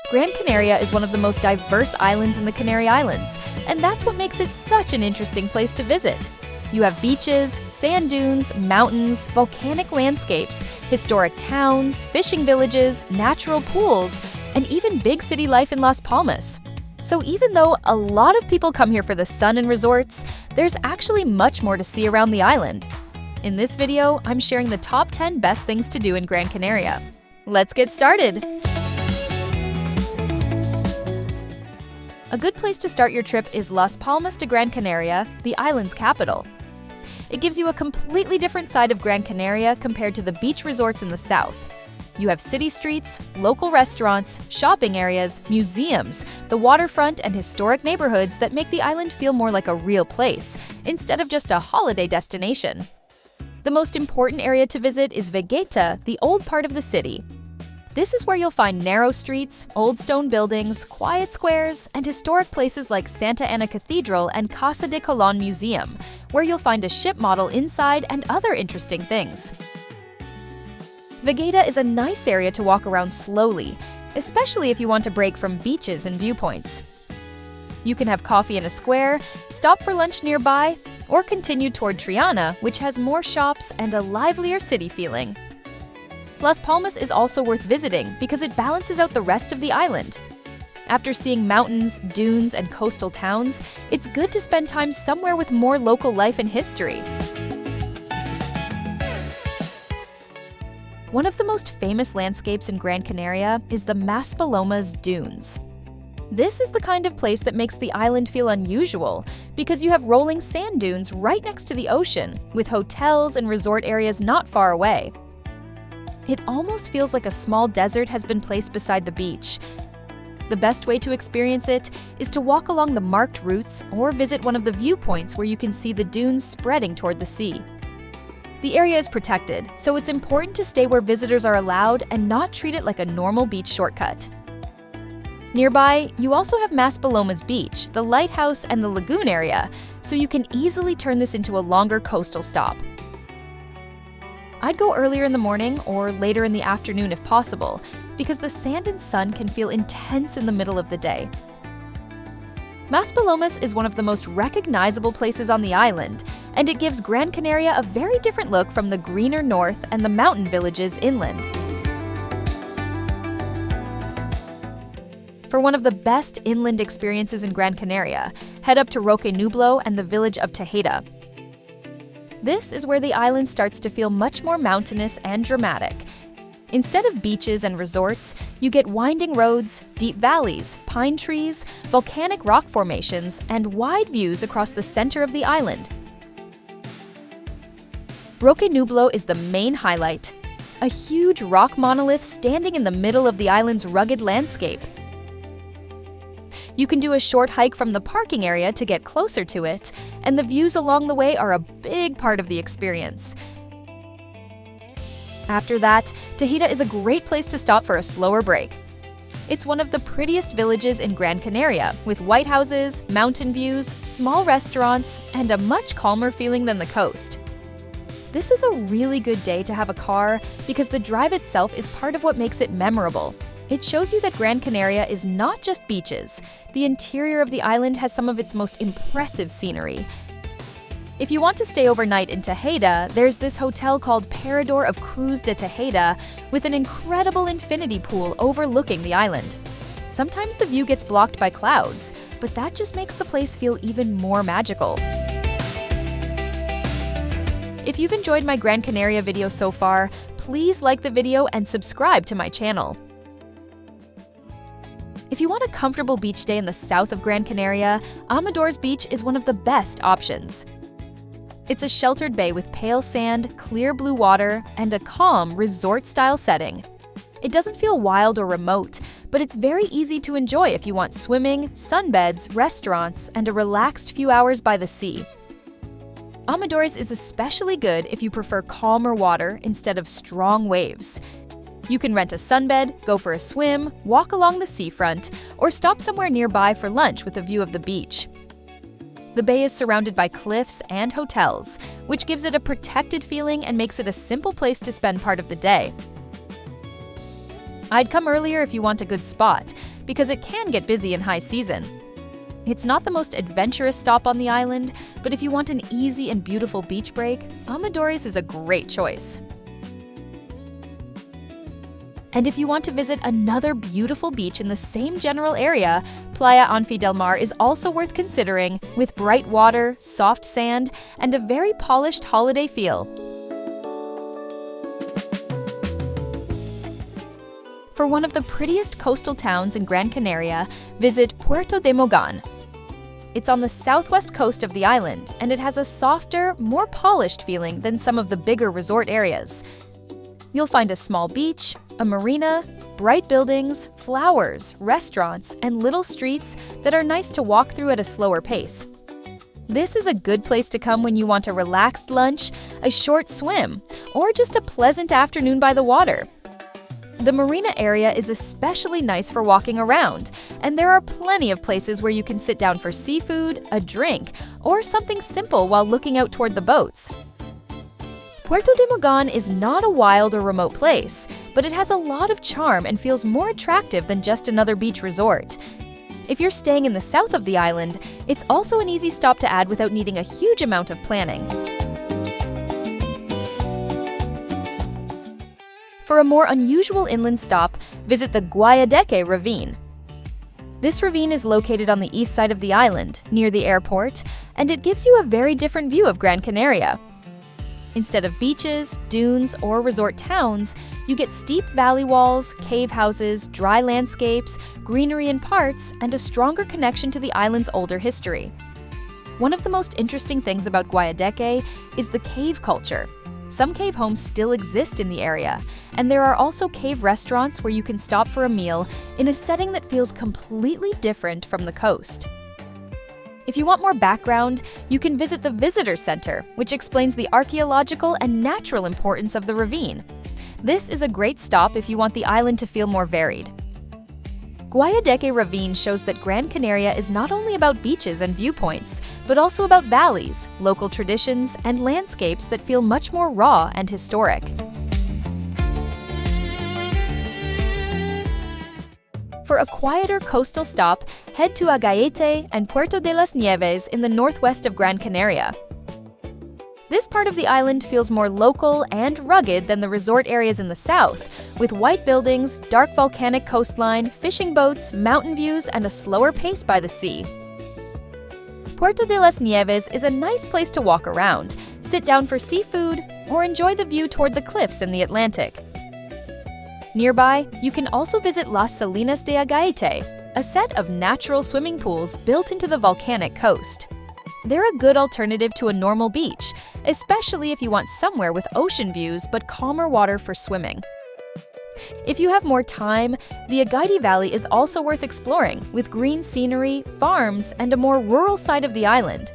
Gran Canaria is one of the most diverse islands in the Canary Islands, and that's what makes it such an interesting place to visit. You have beaches, sand dunes, mountains, volcanic landscapes, historic towns, fishing villages, natural pools, and even big city life in Las Palmas. So even though a lot of people come here for the sun and resorts, there's actually much more to see around the island. In this video, I'm sharing the top 10 best things to do in Gran Canaria. Let's get started! A good place to start your trip is Las Palmas de Gran Canaria, the island's capital. It gives you a completely different side of Gran Canaria compared to the beach resorts in the south. You have city streets, local restaurants, shopping areas, museums, the waterfront, and historic neighborhoods that make the island feel more like a real place, instead of just a holiday destination. The most important area to visit is Agaete, the old part of the city. This is where you'll find narrow streets, old stone buildings, quiet squares, and historic places like Santa Ana Cathedral and Casa de Colón Museum, where you'll find a ship model inside and other interesting things. Agaete is a nice area to walk around slowly, especially if you want to break from beaches and viewpoints. You can have coffee in a square, stop for lunch nearby, or continue toward Triana, which has more shops and a livelier city feeling. Las Palmas is also worth visiting because it balances out the rest of the island. After seeing mountains, dunes, and coastal towns, it's good to spend time somewhere with more local life and history. One of the most famous landscapes in Gran Canaria is the Maspalomas Dunes. This is the kind of place that makes the island feel unusual because you have rolling sand dunes right next to the ocean, with hotels and resort areas not far away. It almost feels like a small desert has been placed beside the beach. The best way to experience it is to walk along the marked routes or visit one of the viewpoints where you can see the dunes spreading toward the sea. The area is protected, so it's important to stay where visitors are allowed and not treat it like a normal beach shortcut. Nearby, you also have Maspalomas Beach, the lighthouse, and the lagoon area, so you can easily turn this into a longer coastal stop. I'd go earlier in the morning or later in the afternoon if possible, because the sand and sun can feel intense in the middle of the day. Maspalomas is one of the most recognizable places on the island, and it gives Gran Canaria a very different look from the greener north and the mountain villages inland. For one of the best inland experiences in Gran Canaria, head up to Roque Nublo and the village of Tejeda. This is where the island starts to feel much more mountainous and dramatic. Instead of beaches and resorts, you get winding roads, deep valleys, pine trees, volcanic rock formations, and wide views across the center of the island. Roque Nublo is the main highlight, a huge rock monolith standing in the middle of the island's rugged landscape. You can do a short hike from the parking area to get closer to it, and the views along the way are a big part of the experience. After that, Tejeda is a great place to stop for a slower break. It's one of the prettiest villages in Gran Canaria, with white houses, mountain views, small restaurants, and a much calmer feeling than the coast. This is a really good day to have a car because the drive itself is part of what makes it memorable. It shows you that Gran Canaria is not just beaches. The interior of the island has some of its most impressive scenery. If you want to stay overnight in Tejeda, there's this hotel called Parador of Cruz de Tejeda with an incredible infinity pool overlooking the island. Sometimes the view gets blocked by clouds, but that just makes the place feel even more magical. If you've enjoyed my Gran Canaria video so far, please like the video and subscribe to my channel. If you want a comfortable beach day in the south of Gran Canaria, Amadores Beach is one of the best options. It's a sheltered bay with pale sand, clear blue water, and a calm, resort-style setting. It doesn't feel wild or remote, but it's very easy to enjoy if you want swimming, sunbeds, restaurants, and a relaxed few hours by the sea. Amadores is especially good if you prefer calmer water instead of strong waves. You can rent a sunbed, go for a swim, walk along the seafront, or stop somewhere nearby for lunch with a view of the beach. The bay is surrounded by cliffs and hotels, which gives it a protected feeling and makes it a simple place to spend part of the day. I'd come earlier if you want a good spot, because it can get busy in high season. It's not the most adventurous stop on the island, but if you want an easy and beautiful beach break, Amadores is a great choice. And if you want to visit another beautiful beach in the same general area, Playa Anfi del Mar is also worth considering, with bright water, soft sand, and a very polished holiday feel. For one of the prettiest coastal towns in Gran Canaria, visit Puerto de Mogán. It's on the southwest coast of the island, and it has a softer, more polished feeling than some of the bigger resort areas. You'll find a small beach, a marina, bright buildings, flowers, restaurants, and little streets that are nice to walk through at a slower pace. This is a good place to come when you want a relaxed lunch, a short swim, or just a pleasant afternoon by the water. The marina area is especially nice for walking around, and there are plenty of places where you can sit down for seafood, a drink, or something simple while looking out toward the boats. Puerto de Mogán is not a wild or remote place, but it has a lot of charm and feels more attractive than just another beach resort. If you're staying in the south of the island, it's also an easy stop to add without needing a huge amount of planning. For a more unusual inland stop, visit the Guayadeque ravine. This ravine is located on the east side of the island, near the airport, and it gives you a very different view of Gran Canaria. Instead of beaches, dunes, or resort towns, you get steep valley walls, cave houses, dry landscapes, greenery in parts, and a stronger connection to the island's older history. One of the most interesting things about Guayadeque is the cave culture. Some cave homes still exist in the area, and there are also cave restaurants where you can stop for a meal in a setting that feels completely different from the coast. If you want more background, you can visit the Visitor Center, which explains the archaeological and natural importance of the ravine. This is a great stop if you want the island to feel more varied. Guayadeque Ravine shows that Gran Canaria is not only about beaches and viewpoints, but also about valleys, local traditions, and landscapes that feel much more raw and historic. For a quieter coastal stop, head to Agaete and Puerto de las Nieves in the northwest of Gran Canaria. This part of the island feels more local and rugged than the resort areas in the south, with white buildings, dark volcanic coastline, fishing boats, mountain views, and a slower pace by the sea. Puerto de las Nieves is a nice place to walk around, sit down for seafood, or enjoy the view toward the cliffs in the Atlantic. Nearby, you can also visit Las Salinas de Agaete, a set of natural swimming pools built into the volcanic coast. They're a good alternative to a normal beach, especially if you want somewhere with ocean views but calmer water for swimming. If you have more time, the Agaete Valley is also worth exploring, with green scenery, farms, and a more rural side of the island.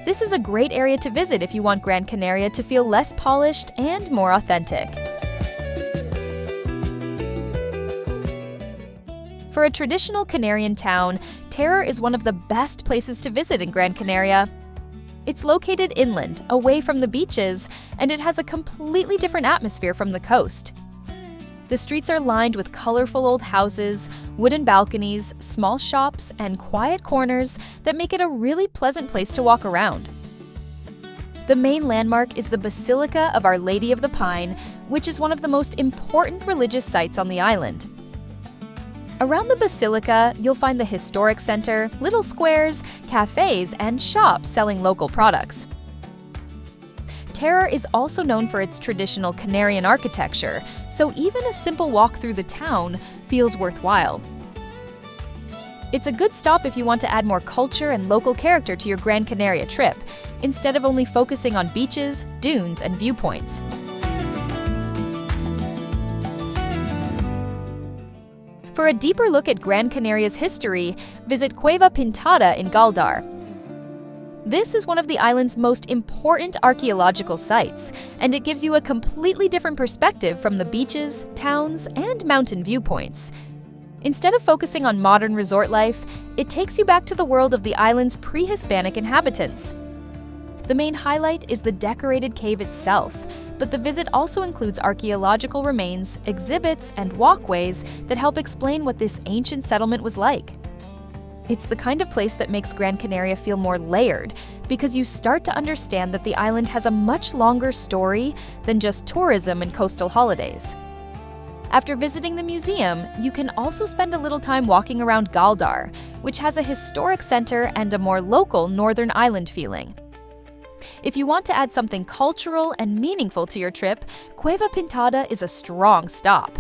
This is a great area to visit if you want Gran Canaria to feel less polished and more authentic. For a traditional Canarian town, Teror is one of the best places to visit in Gran Canaria. It's located inland, away from the beaches, and it has a completely different atmosphere from the coast. The streets are lined with colorful old houses, wooden balconies, small shops, and quiet corners that make it a really pleasant place to walk around. The main landmark is the Basilica of Our Lady of the Pine, which is one of the most important religious sites on the island. Around the basilica, you'll find the historic center, little squares, cafes, and shops selling local products. Teror is also known for its traditional Canarian architecture, so even a simple walk through the town feels worthwhile. It's a good stop if you want to add more culture and local character to your Gran Canaria trip, instead of only focusing on beaches, dunes, and viewpoints. For a deeper look at Gran Canaria's history, visit Cueva Pintada in Gáldar. This is one of the island's most important archaeological sites, and it gives you a completely different perspective from the beaches, towns, and mountain viewpoints. Instead of focusing on modern resort life, it takes you back to the world of the island's pre-Hispanic inhabitants. The main highlight is the decorated cave itself, but the visit also includes archaeological remains, exhibits, and walkways that help explain what this ancient settlement was like. It's the kind of place that makes Gran Canaria feel more layered, because you start to understand that the island has a much longer story than just tourism and coastal holidays. After visiting the museum, you can also spend a little time walking around Gáldar, which has a historic center and a more local northern island feeling. If you want to add something cultural and meaningful to your trip, Cueva Pintada is a strong stop.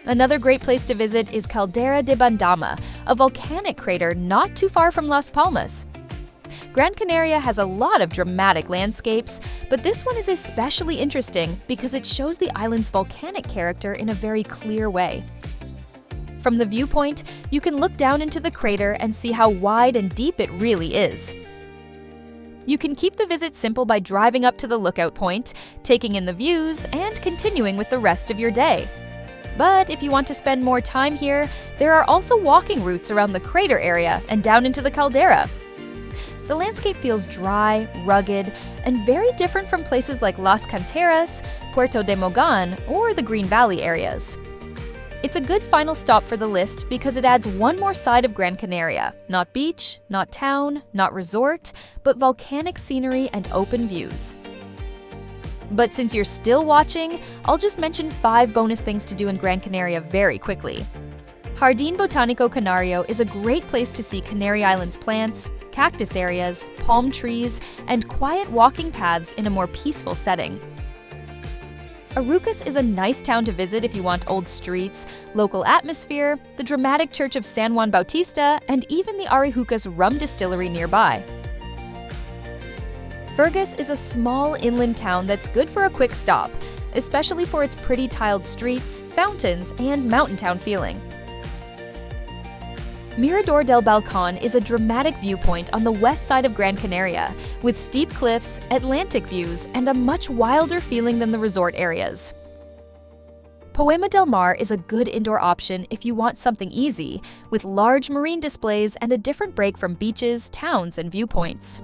Another great place to visit is Caldera de Bandama, a volcanic crater not too far from Las Palmas. Gran Canaria has a lot of dramatic landscapes, but this one is especially interesting because it shows the island's volcanic character in a very clear way. From the viewpoint, you can look down into the crater and see how wide and deep it really is. You can keep the visit simple by driving up to the lookout point, taking in the views, and continuing with the rest of your day. But if you want to spend more time here, there are also walking routes around the crater area and down into the caldera. The landscape feels dry, rugged, and very different from places like Las Canteras, Puerto de Mogán, or the Green Valley areas. It's a good final stop for the list because it adds one more side of Gran Canaria. Not beach, not town, not resort, but volcanic scenery and open views. But since you're still watching, I'll just mention 5 bonus things to do in Gran Canaria very quickly. Jardín Botánico Canario is a great place to see Canary Islands plants, cactus areas, palm trees, and quiet walking paths in a more peaceful setting. Arucas is a nice town to visit if you want old streets, local atmosphere, the dramatic church of San Juan Bautista, and even the Arijucas rum distillery nearby. Fergus is a small inland town that's good for a quick stop, especially for its pretty tiled streets, fountains, and mountain town feeling. Mirador del Balcón is a dramatic viewpoint on the west side of Gran Canaria, with steep cliffs, Atlantic views, and a much wilder feeling than the resort areas. Poema del Mar is a good indoor option if you want something easy, with large marine displays and a different break from beaches, towns, and viewpoints.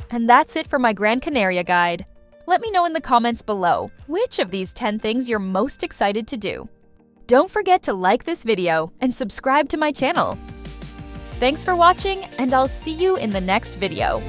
And that's it for my Gran Canaria guide. Let me know in the comments below which of these 10 things you're most excited to do. Don't forget to like this video and subscribe to my channel. Thanks for watching, and I'll see you in the next video.